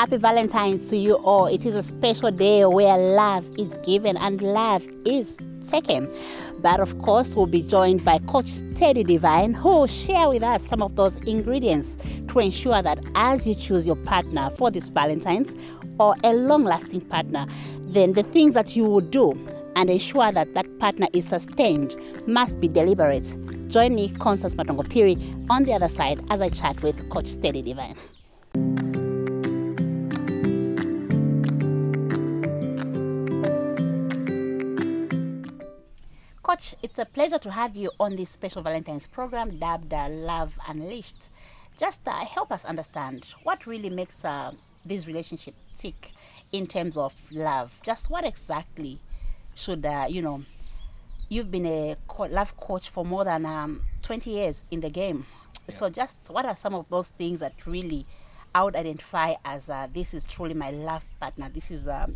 Happy Valentines to you all. It is a special day where love is given and love is taken. But of course, we'll be joined by Coach Steady Divine, who will share with us some of those ingredients to ensure that as you choose your partner for this Valentine's or a long-lasting partner, then the things that you will do and ensure that that partner is sustained must be deliberate. Join me, Constance Piri, on the other side as I chat with Coach Steady Divine. Coach, it's a pleasure to have you on this special Valentine's program dubbed Love Unleashed. Just help us understand what really makes this relationship tick in terms of love. Just what exactly should, you've been a love coach for more than 20 years in the game. Yeah. So just what are some of those things that really I would identify as this is truly my love partner. This is, a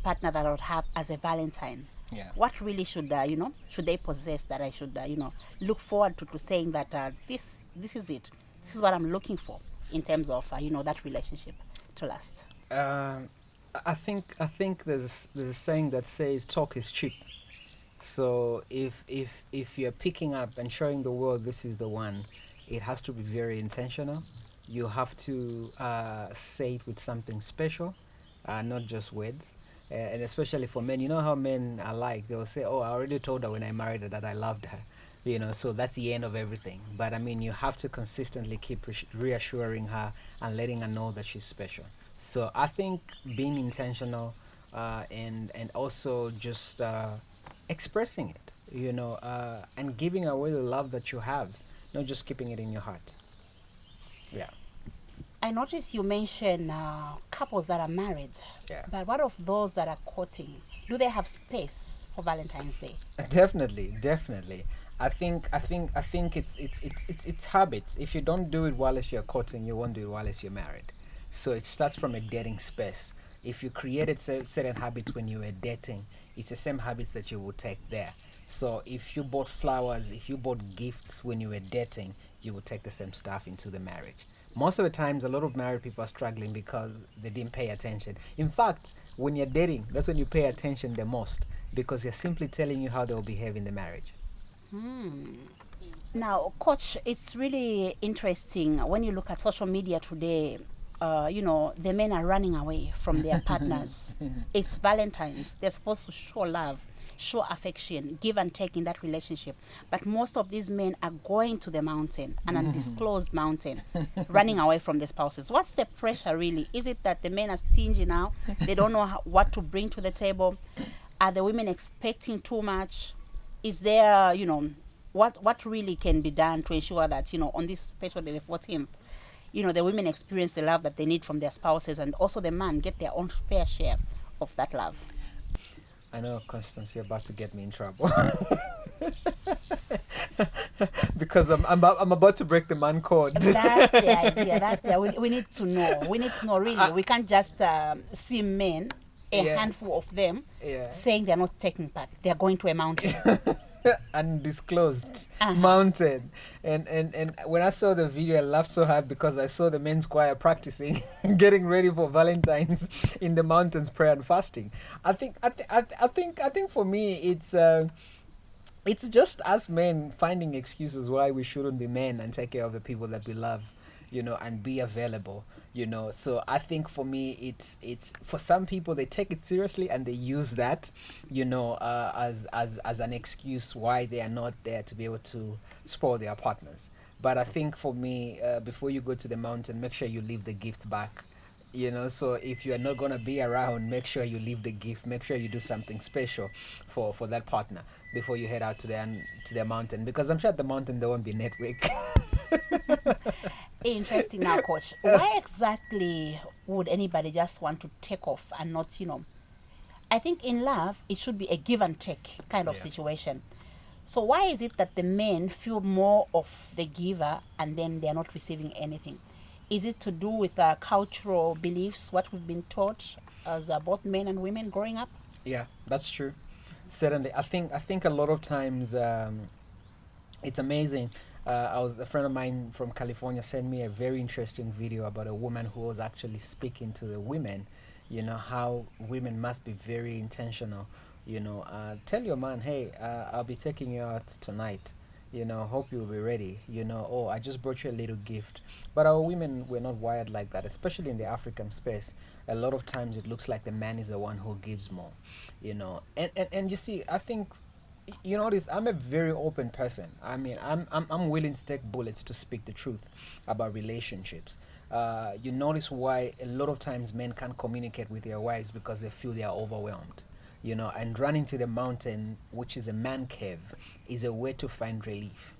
partner that I would have as a Valentine. Yeah. What really should should they possess that I should look forward to saying that this is it. This is what I'm looking for in terms of that relationship to last. I think there's a saying that says talk is cheap. So if you're picking up and showing the world this is the one, it has to be very intentional. You have to say it with something special, not just words. And especially for men, you know how men are like, they'll say, oh, I already told her when I married her that I loved her, so that's the end of everything. But I mean, you have to consistently keep reassuring her and letting her know that she's special. So I think being intentional and also just expressing it, and giving away the love that you have, not just keeping it in your heart. Yeah. I noticed you mentioned couples that are married. Yeah. But what of those that are courting? Do they have space for Valentine's Day? Definitely. I think it's habits. If you don't do it while you're courting, you won't do it while you're married. So it starts from a dating space. If you created certain habits when you were dating, it's the same habits that you would take there. So if you bought flowers, if you bought gifts when you were dating, you would take the same stuff into the marriage. Most of the times, a lot of married people are struggling because they didn't pay attention. In fact, when you're dating, that's when you pay attention the most, because they're simply telling you how they'll behave in the marriage. Now, Coach, it's really interesting when you look at social media today. The men are running away from their partners. It's Valentine's. They're supposed to show love, show affection, give and take in that relationship. But most of these men are going to the mountain, an undisclosed mountain, running away from their spouses. What's the pressure really? Is it that the men are stingy now? They don't know what to bring to the table? Are the women expecting too much? Is there, what really can be done to ensure that, on this special day, the 14th, the women experience the love that they need from their spouses, and also the man get their own fair share of that love? I know, Constance, you're about to get me in trouble. Because I'm about to break the man code. That's the idea. We need to know. We need to know, really. We can't just see men, handful of them, saying they're not taking part. They're going to a mountain. Undisclosed mountain. And when I saw the video, I laughed so hard because I saw the men's choir practicing, getting ready for Valentine's in the mountains, prayer and fasting. I think for me it's just us men finding excuses why we shouldn't be men and take care of the people that we love, and be available. So I think for me it's for some people, they take it seriously and they use that as an excuse why they are not there to be able to spoil their partners. But I think for me, before you go to the mountain, make sure you leave the gift back. So if you are not going to be around, make sure you leave the gift, make sure you do something special for that partner before you head out to the mountain, because I'm sure at the mountain there won't be network. Interesting. Now, Coach, why exactly would anybody just want to take off and not, I think in love, it should be a give and take kind of situation. So why is it that the men feel more of the giver and then they're not receiving anything? Is it to do with cultural beliefs, what we've been taught as both men and women growing up? Yeah, that's true. Certainly. I think a lot of times it's amazing. A friend of mine from California sent me a very interesting video about a woman who was actually speaking to the women, how women must be very intentional. Tell your man, hey, I'll be taking you out tonight. Hope you'll be ready. Oh, I just brought you a little gift. But our women were not wired like that, especially in the African space. A lot of times it looks like the man is the one who gives more, and you see, I think, this, I'm a very open person. I mean, I'm willing to take bullets to speak the truth about relationships. You notice why a lot of times men can't communicate with their wives because they feel they are overwhelmed. And running to the mountain, which is a man cave, is a way to find relief.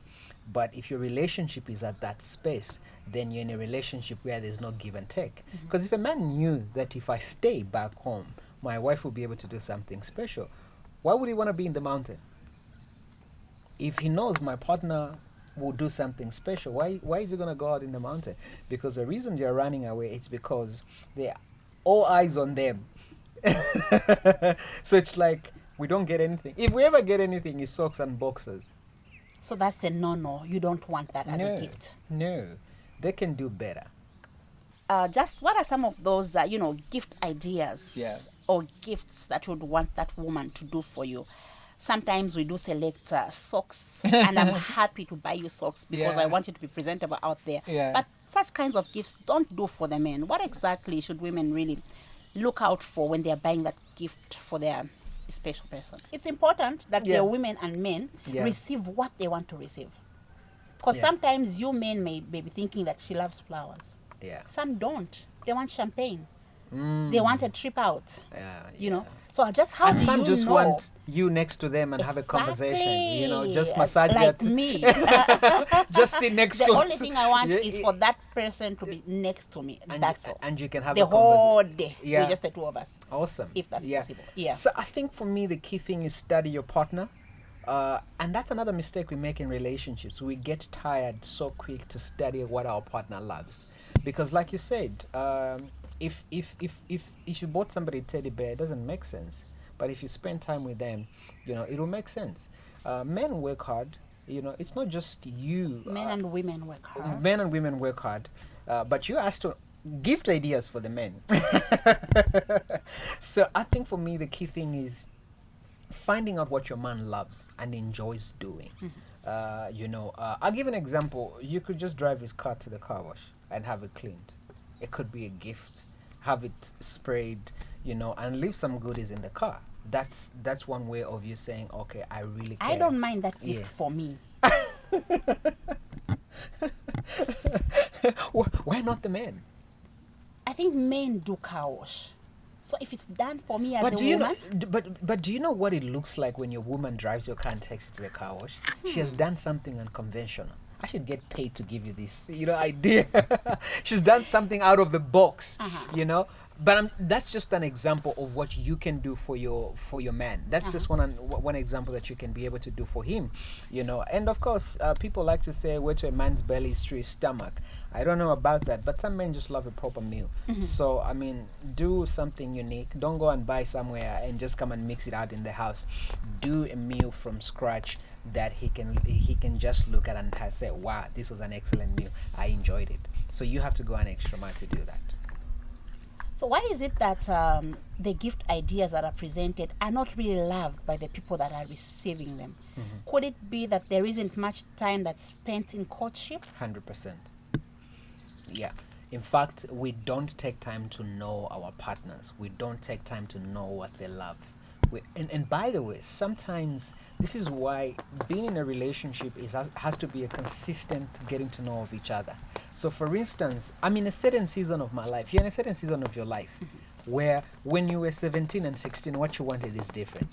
But if your relationship is at that space, then you're in a relationship where there's no give and take. Because if a man knew that if I stay back home, my wife will be able to do something special, why would he want to be in the mountain? If he knows my partner will do something special, why is he going to go out in the mountain? Because the reason they're running away, it's because they're all eyes on them. So it's like we don't get anything. If we ever get anything, it's socks and boxers. So that's a no. You don't want that as a gift. No, they can do better. Just what are some of those, gift ideas or gifts that you would want that woman to do for you? Sometimes we do select socks, and I'm happy to buy you socks because I want you to be presentable out there. Yeah. But such kinds of gifts don't do for the men. What exactly should women really look out for when they're buying that gift for their special person? It's important that the women and men receive what they want to receive. Because sometimes you men may be thinking that she loves flowers. Yeah. Some don't. They want champagne. They want a trip out. You know. So just how and do some you just know? want you next to them and have a conversation. Just massage like that. me. Just sit next The to only thing I want is for that person to be next to me. and That's all. And you can have The a whole conversation. day. Yeah. We're just the two of us. Awesome. If that's possible. Yeah. So I think for me the key thing is study your partner. And that's another mistake we make in relationships. We get tired so quick to study what our partner loves. Because like you said, if you bought somebody a teddy bear, it doesn't make sense. But if you spend time with them, it will make sense. Men work hard. It's not just you. Men and women work hard. Men and women work hard. But you asked to gift ideas for the men. So I think for me the key thing is finding out what your man loves and enjoys doing. I'll give an example. You could just drive his car to the car wash and have it cleaned. It could be a gift. Have it sprayed, and leave some goodies in the car. That's one way of you saying, okay, I really care. I don't mind that gift for me. Why not the men? I think men do car wash. So if it's done for me as But a do you woman, know? But do you know what it looks like when your woman drives your car and takes you to the car wash? She has done something unconventional. I should get paid to give you this, idea. She's done something out of the box, But that's just an example of what you can do for your man. That's just one example that you can be able to do for him, And of course, people like to say, "Where to a man's belly is to his stomach." I don't know about that, but some men just love a proper meal. So I mean, do something unique. Don't go and buy somewhere and just come and mix it out in the house. Do a meal from scratch that he can just look at and say, "Wow, this was an excellent meal. I enjoyed it." So you have to go an extra mile to do that. so why is it that the gift ideas that are presented are not really loved by the people that are receiving them? Could it be that there isn't much time that's spent in courtship? 100%. Yeah. In fact, we don't take time to know our partners. We don't take time to know what they love. And by the way, sometimes this is why being in a relationship has to be a consistent getting to know of each other. So for instance, I'm in a certain season of my life. You're in a certain season of your life where when you were 17 and 16, what you wanted is different.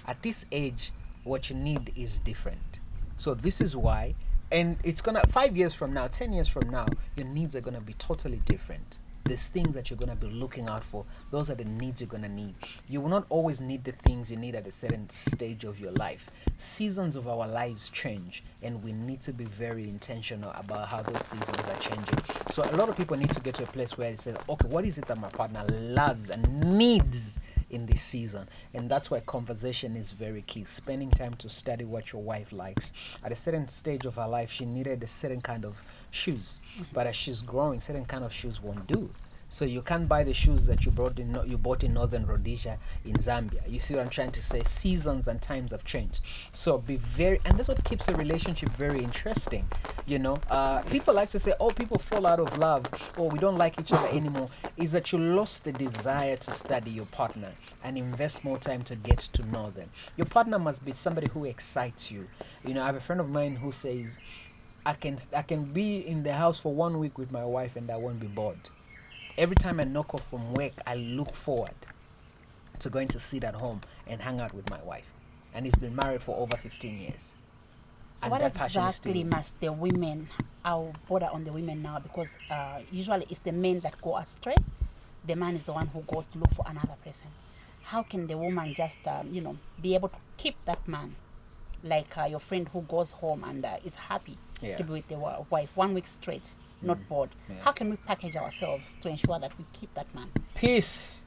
At this age, what you need is different. So this is why, and it's gonna 5 years from now, 10 years from now, your needs are gonna be totally different. There's things that you're going to be looking out for. Those are the needs you're going to need. You will not always need the things you need at a certain stage of your life. Seasons of our lives change, and we need to be very intentional about how those seasons are changing. So a lot of people need to get to a place where it says, okay, what is it that my partner loves and needs in this season. And that's why conversation is very key. Spending time to study what your wife likes. At a certain stage of her life, she needed a certain kind of shoes. But as she's growing, certain kind of shoes won't do. So you can't buy the shoes that you bought in Northern Rhodesia in Zambia. You see what I'm trying to say? Seasons and times have changed. So be very, and that's what keeps a relationship very interesting. You know, people like to say, "Oh, people fall out of love, or we don't like each other anymore." Is that you lost the desire to study your partner and invest more time to get to know them. Your partner must be somebody who excites you. You know, I have a friend of mine who says, "I can be in the house for 1 week with my wife and I won't be bored." Every time I knock off from work, I look forward to going to sit at home and hang out with my wife. And he's been married for over 15 years. So And what that passion is exactly still. must the women, I'll border on the women now, because usually it's the men that go astray. The man is the one who goes to look for another person. How can the woman just, be able to keep that man? Like your friend who goes home and is happy Yeah. to be with the wife 1 week straight, not bored. Yeah. How can we package ourselves to ensure that we keep that man? Peace.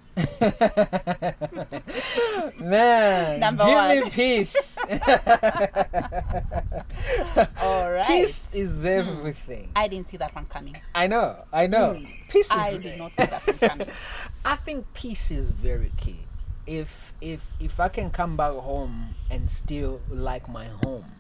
Man, Number give one. me peace. All right. Peace is everything. I didn't see that one coming. I know. Peace is. I did not see that one coming. I think peace is very key. If I can come back home and still like my home,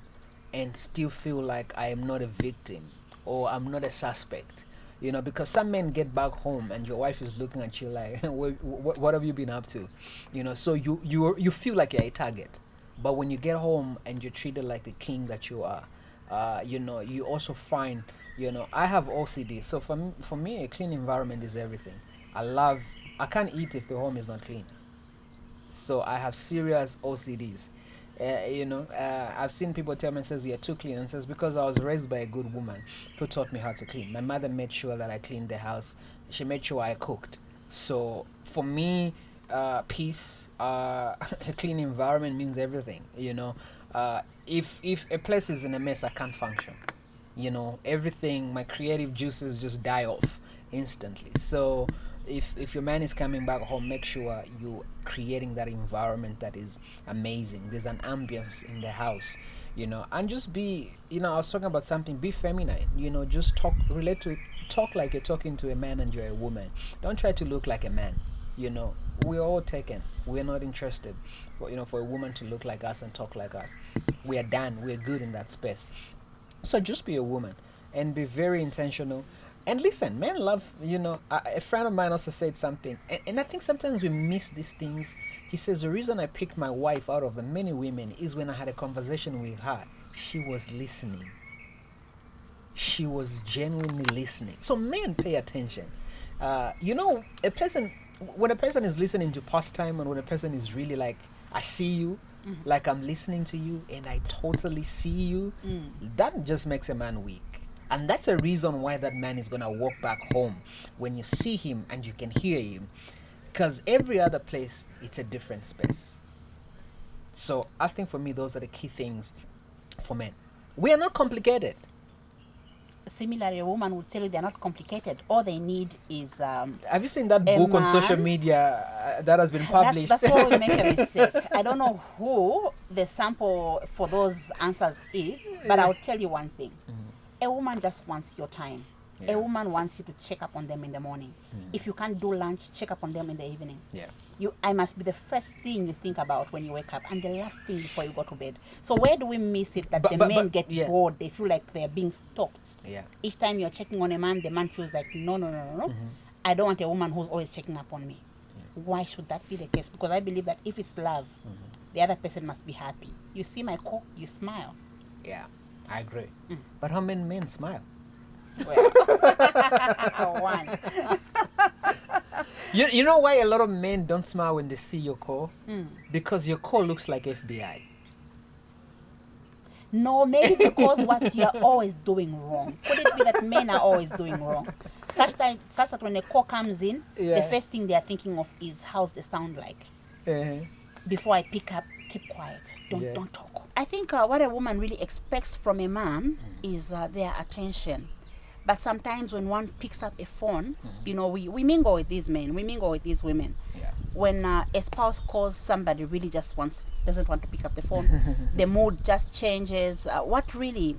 and still feel like I am not a victim or I'm not a suspect, you know, because some men get back home and your wife is looking at you like, what have you been up to, you know? So you feel like you're a target, but when you get home and you're treated like the king that you are, you also find, I have OCD, so for me a clean environment is everything. I can't eat if the home is not clean. So I have serious OCDs. I've seen people tell me, says, "You're too clean," and says, because I was raised by a good woman who taught me how to clean. My mother made sure that I cleaned the house. She made sure I cooked. So for me, peace, a clean environment means everything. If a place is in a mess, I can't function. Everything, my creative juices just die off instantly. So if your man is coming back home, make sure you're creating that environment that is amazing. There's an ambience in the house, and just be, I was talking about something, be feminine, just talk like you're talking to a man and you're a woman. Don't try to look like a man. We're all taken. We're not interested for a woman to look like us and talk like us. We are done. We're good in that space. So just be a woman and be very intentional. And listen, men love, a friend of mine also said something, and I think sometimes we miss these things. He says, the reason I picked my wife out of the many women is when I had a conversation with her, she was listening. She was genuinely listening. So men, pay attention. When a person is listening to pastime, and when a person is really like, I see you, like I'm listening to you and I totally see you, that just makes a man weak. And that's a reason why that man is going to walk back home when you see him and you can hear him. Because every other place, it's a different space. So I think for me, those are the key things for men. We are not complicated. Similarly, a woman would tell you they're not complicated. All they need is... Have you seen that book on social media that has been published? That's where we make a mistake. I don't know who the sample for those answers is, but I'll tell you one thing. A woman just wants your time. Yeah. A woman wants you to check up on them in the morning. If you can't do lunch, check up on them in the evening. Yeah. I must be the first thing you think about when you wake up and the last thing before you go to bed. So where do we miss it that men get bored? They feel like they're being stalked. Yeah. Each time you're checking on a man, the man feels like, no. I don't want a woman who's always checking up on me. Why should that be the case? Because I believe that if it's love, the other person must be happy. You see my coat, you smile. Yeah. I agree. But how many men smile? Well, one. You know why a lot of men don't smile when they see your call? Because your call looks like FBI. No, maybe because what you're always doing wrong. Could it be that men are always doing wrong? Such that when a call comes in, the first thing they are thinking of is how's the sound like. Before I pick up, keep quiet. Don't talk. I think what a woman really expects from a man is their attention. But sometimes when one picks up a phone, we mingle with these men, we mingle with these women. Yeah. When a spouse calls, somebody really just doesn't want to pick up the phone. The mood just changes. What really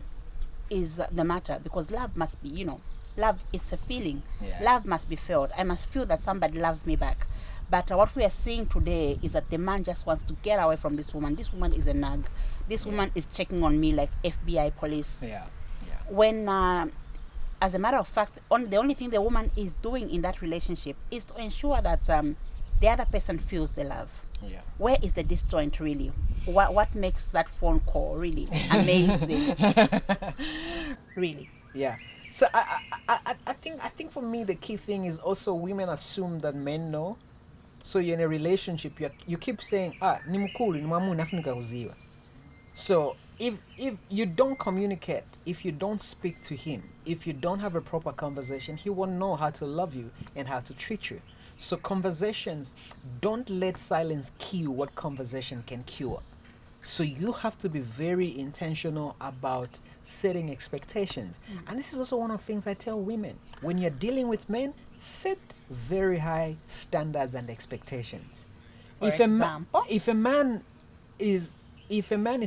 is the matter? Because love must be, love is a feeling. Yeah. Love must be felt. I must feel that somebody loves me back. But what we are seeing today is that the man just wants to get away from this woman. This woman is a nag. This woman is checking on me like FBI police. Yeah. When as a matter of fact, the only thing the woman is doing in that relationship is to ensure that the other person feels the love. Yeah. Where is the disjoint really? What makes that phone call really amazing? Really? Yeah. So I think for me the key thing is also women assume that men know. So you're in a relationship, you keep saying, ni mkulu, ni mamu, nafunika kuziwa. So if you don't communicate, if you don't speak to him, if you don't have a proper conversation, he won't know how to love you and how to treat you. So conversations, don't let silence kill what conversation can cure. So you have to be very intentional about setting expectations. And this is also one of the things I tell women. When you're dealing with men, set very high standards and expectations. For example? If a man is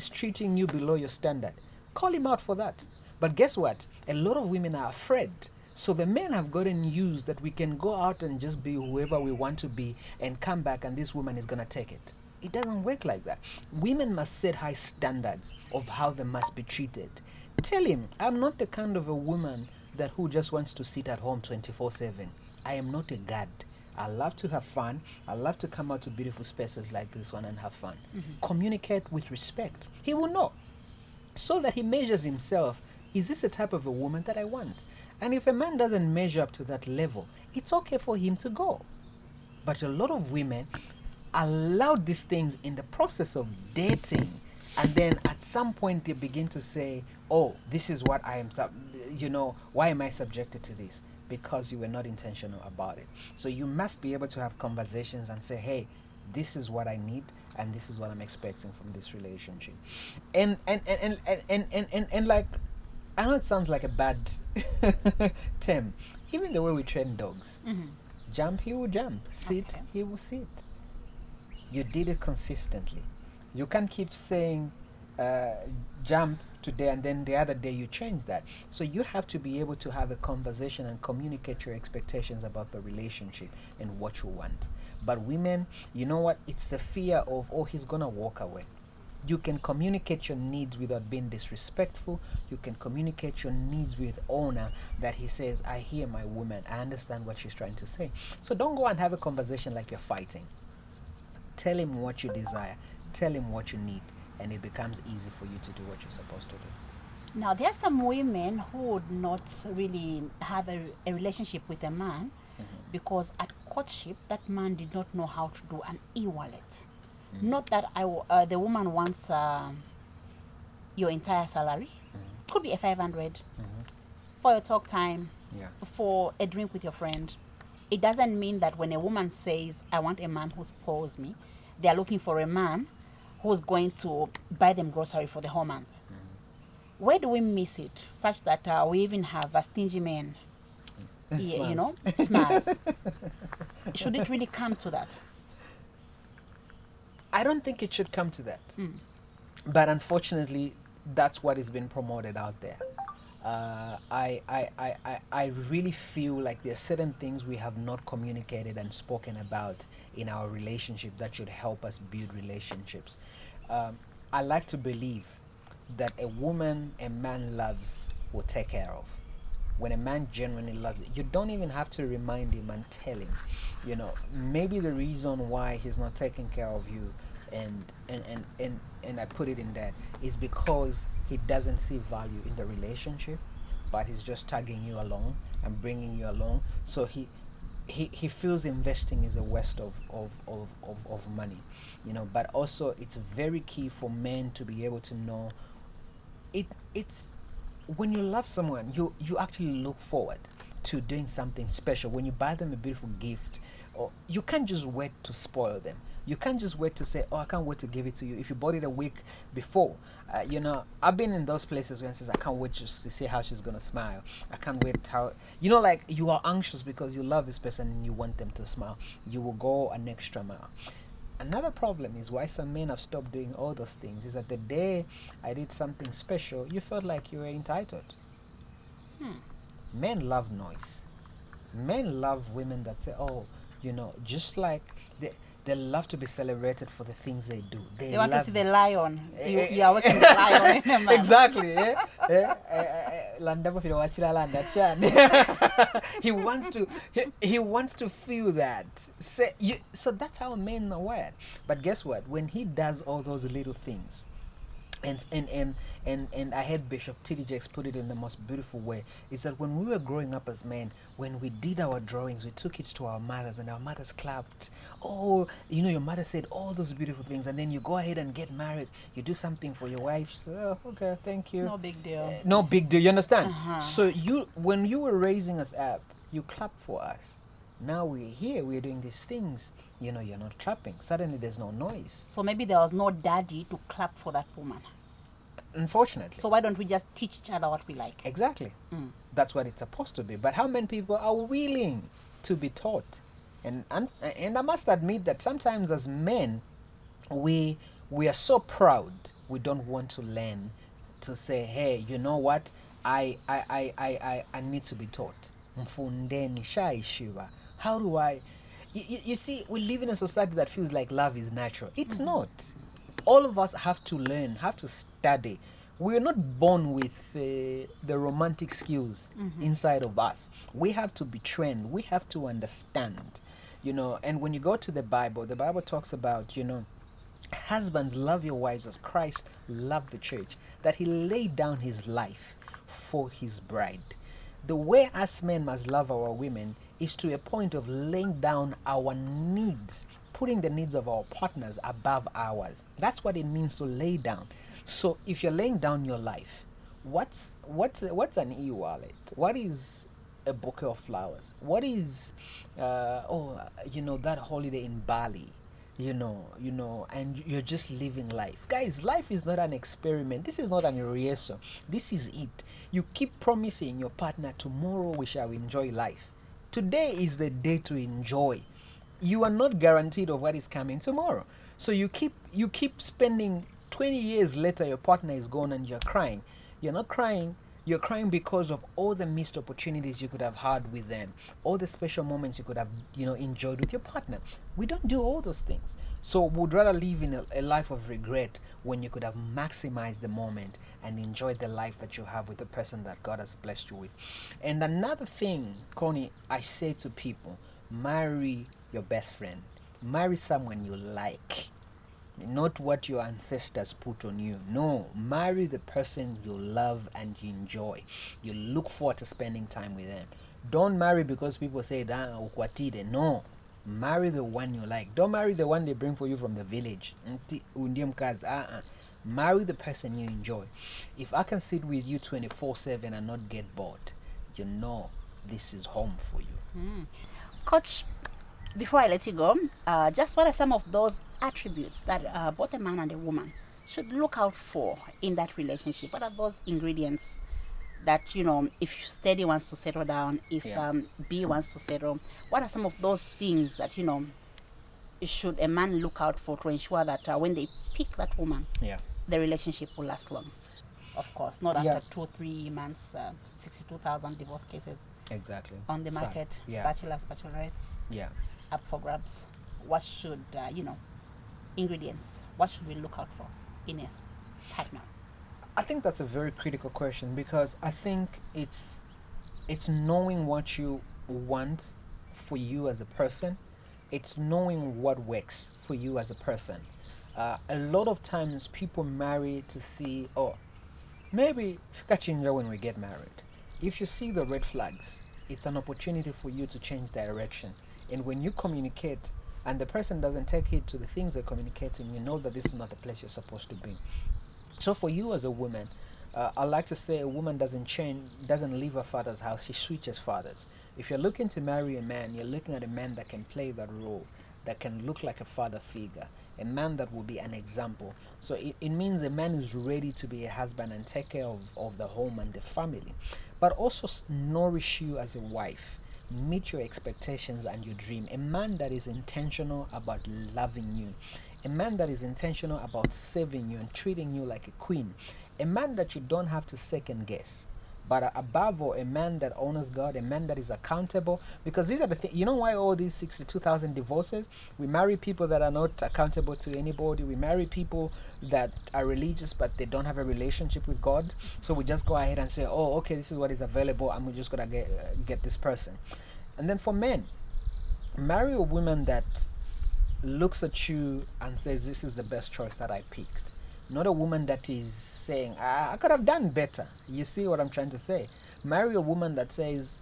treating you below your standard, call him out for that. But guess what? A lot of women are afraid. So the men have gotten used that we can go out and just be whoever we want to be and come back and this woman is going to take it. It doesn't work like that. Women must set high standards of how they must be treated. Tell him, I'm not the kind of a woman that who just wants to sit at home 24/7. I am not a god. I love to have fun. I love to come out to beautiful spaces like this one and have fun. Communicate with respect. He will know. So that he measures himself. Is this the type of a woman that I want? And if a man doesn't measure up to that level, it's okay for him to go. But a lot of women allow these things in the process of dating, and then at some point they begin to say, oh, this is what I am, why am I subjected to this? Because you were not intentional about it. So you must be able to have conversations and say, hey, this is what I need and this is what I'm expecting from this relationship. And like, I know it sounds like a bad term. Even the way we train dogs. Jump, he will jump. Sit, he will sit. You did it consistently. You can't keep saying jump today and then the other day you change that. So you have to be able to have a conversation and communicate your expectations about the relationship and what you want. But women, you know what? It's the fear of, oh, he's gonna walk away. You can communicate your needs without being disrespectful. You can communicate your needs with honor, that he says, I hear my woman, I understand what she's trying to say. So don't go and have a conversation like you're fighting. Tell him what you desire, tell him what you need, and it becomes easy for you to do what you're supposed to do. Now, there are some women who would not really have a relationship with a man because at courtship, that man did not know how to do an e-wallet. Not that the woman wants your entire salary. Could be a 500 for your talk time, for a drink with your friend. It doesn't mean that when a woman says, I want a man who spoils me, they're looking for a man who's going to buy them grocery for the whole month. Where do we miss it such that we even have a stingy man? Smarts. Should it really come to that? I don't think it should come to that. But unfortunately, that's what is being promoted out there. I really feel like there are certain things we have not communicated and spoken about in our relationship that should help us build relationships. I like to believe that a woman a man loves will take care of. When a man genuinely loves you, you don't even have to remind him and tell him. Maybe the reason why he's not taking care of you and I put it in that is because he doesn't see value in the relationship, but he's just tagging you along and bringing you along. So he feels investing is a waste of money, but also it's very key for men to be able to know it's when you love someone, you actually look forward to doing something special. When you buy them a beautiful gift, or you can't just wait to spoil them. You can't just wait to say, "Oh, I can't wait to give it to you." If you bought it a week before, I've been in those places where it says, "I can't wait just to see how she's gonna smile. I can't wait how like you are anxious because you love this person and you want them to smile. You will go an extra mile." Another problem is why some men have stopped doing all those things is that the day I did something special, you felt like you were entitled. Men love noise. Men love women that say, "Oh, just like they love to be celebrated for the things they do. They want to see the lion. You are watching the lion in a man. Exactly. Landa he wants to he wants to feel that. So that's how men are wired. But guess what? When he does all those little things, and I heard Bishop T.D. Jakes put it in the most beautiful way, is that when we were growing up as men, when we did our drawings, we took it to our mothers and our mothers clapped. Oh, your mother said all those beautiful things, and then you go ahead and get married, you do something for your wife, she said, "Oh, okay, thank you." No big deal. No big deal, you understand? So when you were raising us up, you clapped for us. Now we're here, we're doing these things, you're not clapping. Suddenly there's no noise. So maybe there was no daddy to clap for that woman. Unfortunately. So why don't we just teach each other what we like? Exactly. That's what it's supposed to be. But how many people are willing to be taught? And I must admit that sometimes as men, we are so proud we don't want to learn to say, "Hey, you know what? I need to be taught." Mfundeni shaishiva. How do I? You see, we live in a society that feels like love is natural. It's not. All of us have to learn, have to study. We're not born with the romantic skills inside of us. We have to be trained. We have to understand, And when you go to the Bible talks about, husbands, love your wives as Christ loved the church, that he laid down his life for his bride. The way us men must love our women is to a point of laying down our needs, putting the needs of our partners above ours. That's what it means to lay down. So if you're laying down your life, what's an e-wallet? What is a bouquet of flowers? What is that holiday in Bali? And you're just living life. Guys, life is not an experiment. This is not an rehearsal. This is it. You keep promising your partner, "Tomorrow we shall enjoy life." Today is the day to enjoy. You are not guaranteed of what is coming tomorrow. So you keep spending 20 years later, your partner is gone and you're crying. You're not crying. You're crying because of all the missed opportunities you could have had with them, all the special moments you could have, enjoyed with your partner. We don't do all those things. So we'd rather live in a life of regret when you could have maximized the moment and enjoyed the life that you have with the person that God has blessed you with. And another thing, Connie, I say to people, marry your best friend. Marry someone you like. Not what your ancestors put on you. No, marry the person you love and you enjoy. You look forward to spending time with them. Don't marry because people say ukwatide. No, marry the one you like. Don't marry the one they bring for you from the village. Marry the person you enjoy. If I can sit with you 24/7 and not get bored, this is home for you. Coach, before I let you go, just what are some of those attributes that both a man and a woman should look out for in that relationship? What are those ingredients that, if Steady wants to settle down, if B wants to settle, what are some of those things that, should a man look out for to ensure that when they pick that woman, the relationship will last long? Of course, not after 2-3 months, 62,000 divorce cases Exactly on the market, bachelors, bachelorettes, up for grabs. What should, ingredients, what should we look out for in a partner? I think that's a very critical question, because I think it's knowing what you want for you as a person. It's knowing what works for you as a person. A lot of times people marry to see, maybe fikachinja when we get married. If you see the red flags, it's an opportunity for you to change direction. And when you communicate and the person doesn't take heed to the things they're communicating, you know that this is not the place you're supposed to be. So for you as a woman, I like to say a woman doesn't leave her father's house, she switches fathers. If you're looking to marry a man, you're looking at a man that can play that role, that can look like a father figure, a man that will be an example. So it means a man is ready to be a husband and take care of the home and the family, but also nourish you as a wife, meet your expectations and your dream. A man that is intentional about loving you, a man that is intentional about saving you and treating you like a queen, a man that you don't have to second guess. But above all, a man that honors God, a man that is accountable. Because these are the things, you know why all these 62,000 divorces? We marry people that are not accountable to anybody. We marry people that are religious, but they don't have a relationship with God. So we just go ahead and say, oh, okay, this is what is available, and we're just going to get this person. And then for men, marry a woman that looks at you and says, this is the best choice that I picked. Not a woman that is saying, I could have done better. You see what I'm trying to say? Marry a woman that says,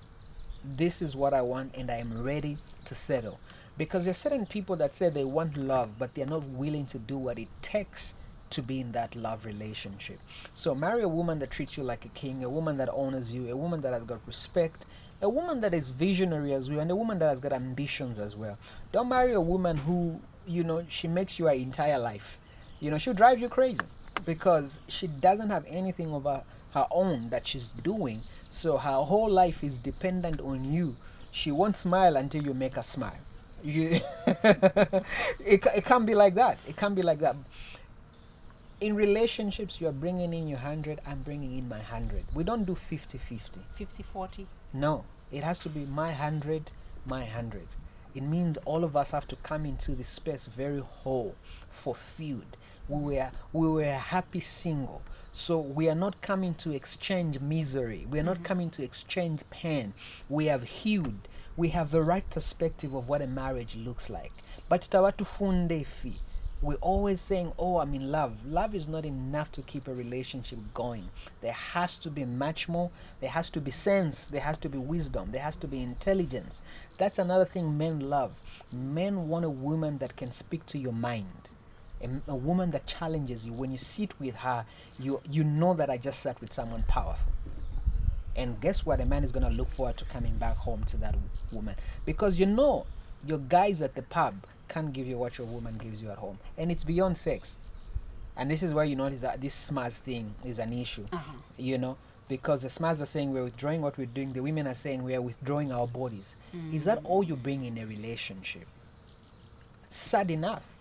this is what I want and I am ready to settle. Because there's certain people that say they want love, but they're not willing to do what it takes to be in that love relationship. So marry a woman that treats you like a king, a woman that honors you, a woman that has got respect, a woman that is visionary as well, and a woman that has got ambitions as well. Don't marry a woman who, she makes you her entire life. She'll drive you crazy because she doesn't have anything of her own that she's doing. So her whole life is dependent on you. She won't smile until you make her smile. It can't be like that. It can't be like that. In relationships, you are bringing in your 100, I'm bringing in my 100. We don't do 50-50. 50-40. No, it has to be my 100, my 100. It means all of us have to come into this space very whole, fulfilled. We were happy single. So we are not coming to exchange misery. We are not coming to exchange pain. We have healed. We have the right perspective of what a marriage looks like. But tawatufundefi. We're always saying, oh, I'm in love. Love is not enough to keep a relationship going. There has to be much more. There has to be sense. There has to be wisdom. There has to be intelligence. That's another thing men love. Men want a woman that can speak to your mind. A woman that challenges you. When you sit with her, you know that I just sat with someone powerful. And guess what? A man is going to look forward to coming back home to that woman. Because your guys at the pub can't give you what your woman gives you at home. And it's beyond sex. And this is where you notice that this smarts thing is an issue. Because the smarts are saying we're withdrawing what we're doing. The women are saying we are withdrawing our bodies. Is that all you bring in a relationship? Sad enough.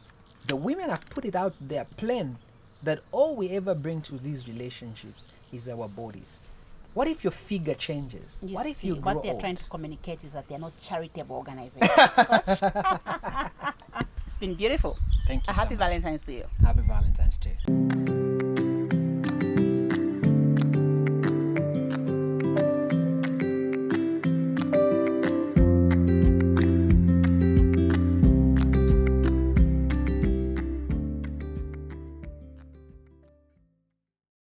The women have put it out there plain that all we ever bring to these relationships is our bodies. What if your figure changes? What if you grow What they're old? trying to communicate is that they're not charitable organizations. It's been beautiful. Thank you so Happy much. Valentine's to you. Happy Valentine's Day.